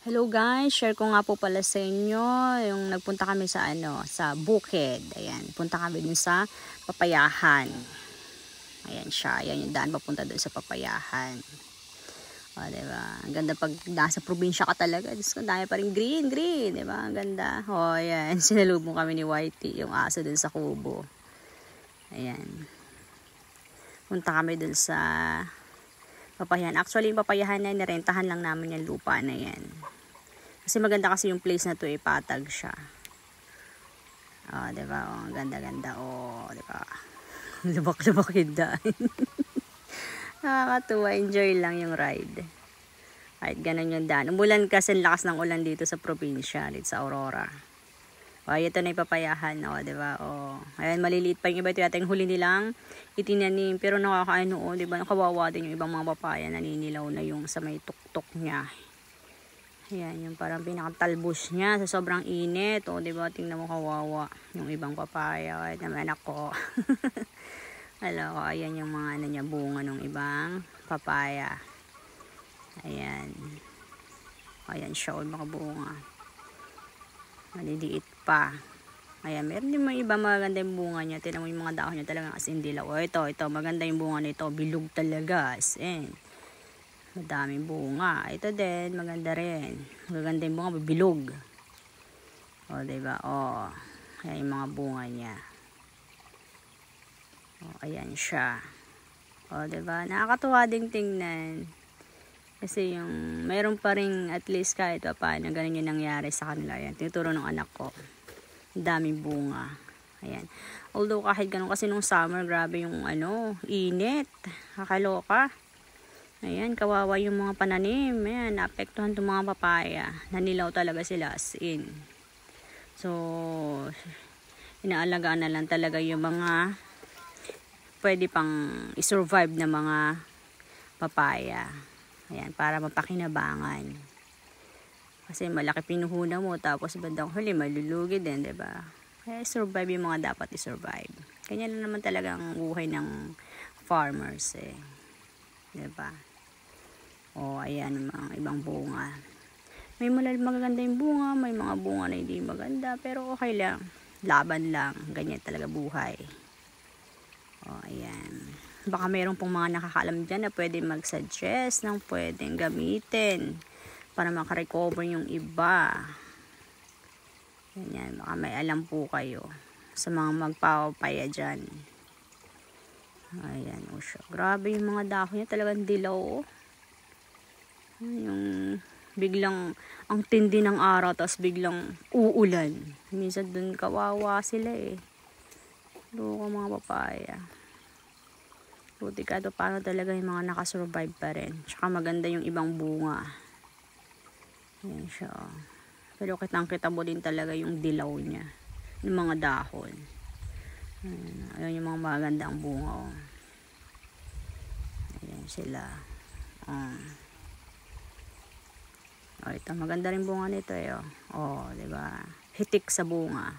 Hello guys, share ko nga po pala sa inyo yung nagpunta kami sa sa bukid. Ayan, punta kami dun sa Papayahan. Ayan siya, ayan yung daan papunta dun sa Papayahan. O, diba? Ang ganda pag nasa probinsya ka talaga. Diyos ko, dami pa rin green, diba? Ang ganda. O, ayan, sinalubong kami ni Whitey, yung aso dun sa kubo. Ayan. Punta kami dun sa Papayahan. Actually, yung Papayahan na nirentahan lang namin yung lupa na yan. Kasi maganda kasi yung place na to, patag siya. Oh, diba? Oh, ganda-ganda. Oh, diba? Lubak-lubak yung daan. Nakakatuwa. Enjoy lang yung ride. Kahit ganun yung daan. Umulan kasi, lakas ng ulan dito sa probinsya, dito sa Aurora. Oh, ito na yung Papayahan. Oh, diba? Oh, ayan, maliliit pa yung iba. Ito yata yung huli nilang itinanim. Pero nakakaano, oh, diba? Nakawawa din yung ibang mga papaya. Naninilaw na yung sa may tuktok niya. Ayan, yung parang pinakatalbos niya sa sobrang init. O, diba? Tingnan mo, kawawa yung ibang papaya. Ay, naman ako. Alam ko, ayan yung mga niya, bunga ng ibang papaya. Ayan. Ayan siya, mga bunga. Maliliit pa. Ayan, meron din mga iba maganda yung bunga niya. Tingnan mo yung mga dahon niya talagang as in dilaw. O, ito, maganda yung bunga nito. Bilog talaga, as in. Madaming bunga. Ito din, maganda rin. Maganda yung bunga, bilog. O, diba? O, ayan yung mga bunga niya. O, ayan siya. O, diba? Nakakatuwa ding tingnan. Kasi yung, meron pa rin at least kahit paano, ganun yung nangyari sa kanila. Ayan, tinuturo ng anak ko. Daming bunga. Ayan. Although kahit ganun kasi nung summer, grabe yung init. Kakaloka. Ayan, kawawa yung mga pananim. Ayan, naapektuhan itong mga papaya. Nanilaw talaga sila as in. So, inaalagaan na lang talaga yung mga pwede pang isurvive na mga papaya. Ayan, para mapakinabangan. Kasi malaki pinuhunan mo, tapos bandang huli, malulugi din, diba? Kaya survive yung mga dapat isurvive. Kanya lang naman talaga ang buhay ng farmers, eh. Diba? O, ayan, mga ibang bunga. May magaganda yung bunga, may mga bunga na hindi maganda, pero okay lang. Laban lang. Ganyan talaga buhay. O, ayan. Baka mayroon pong mga nakakaalam dyan na pwede mag-suggest ng pwedeng gamitin para makarecover yung iba. Ganyan. Baka may alam po kayo sa mga magpapaya dyan. Ayan, o siya. Grabe yung mga dahon niya, talagang dilaw. Yung biglang ang tindi ng araw, tapos biglang uulan. Minsan dun kawawa sila, eh. Luka mga papaya. Buti ka to, paano talaga yung mga nakasurvive pa rin. Tsaka maganda yung ibang bunga. Ayan siya. Pero kitang-kita mo din talaga yung dilaw niya. Yung mga dahon. Ayan yung mga magandang bunga. Oh. Ayan sila. Oh, ito maganda rin bunga nito, eh. Oh, 'di ba? Hitik sa bunga.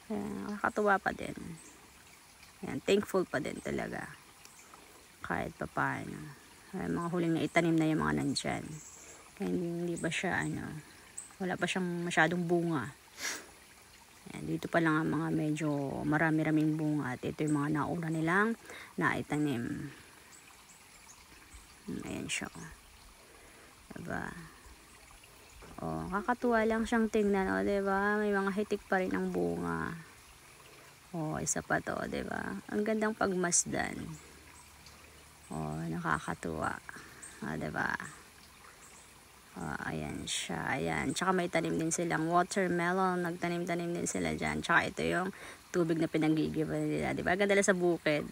Ayan, nakakatuwa pa din. Ayan, thankful pa din talaga. Kahit papaano. Ayan, mga huling na itanim na yung mga nandyan. Kaya hindi ba siya wala pa siyang masyadong bunga. Ayan, dito pa lang ang mga medyo marami-raming bunga, at ito yung mga nauna nilang naitanim. Ayan siya. Diba? Oh, kakatuwa lang siyang tingnan, oh, 'di ba? May mga hitik pa rin ang bunga. Oh, isa pa 'to, 'di ba? Ang gandang pagmasdan. Oh, nakakatuwa. Ah, 'di ba? Oh, ayan siya. Ayan. Tsaka may tanim din silang watermelon. Nagtanim-tanim din sila diyan. Tsaka ito yung tubig na pinanggigiban nila, 'di ba? Ganda sa bukid.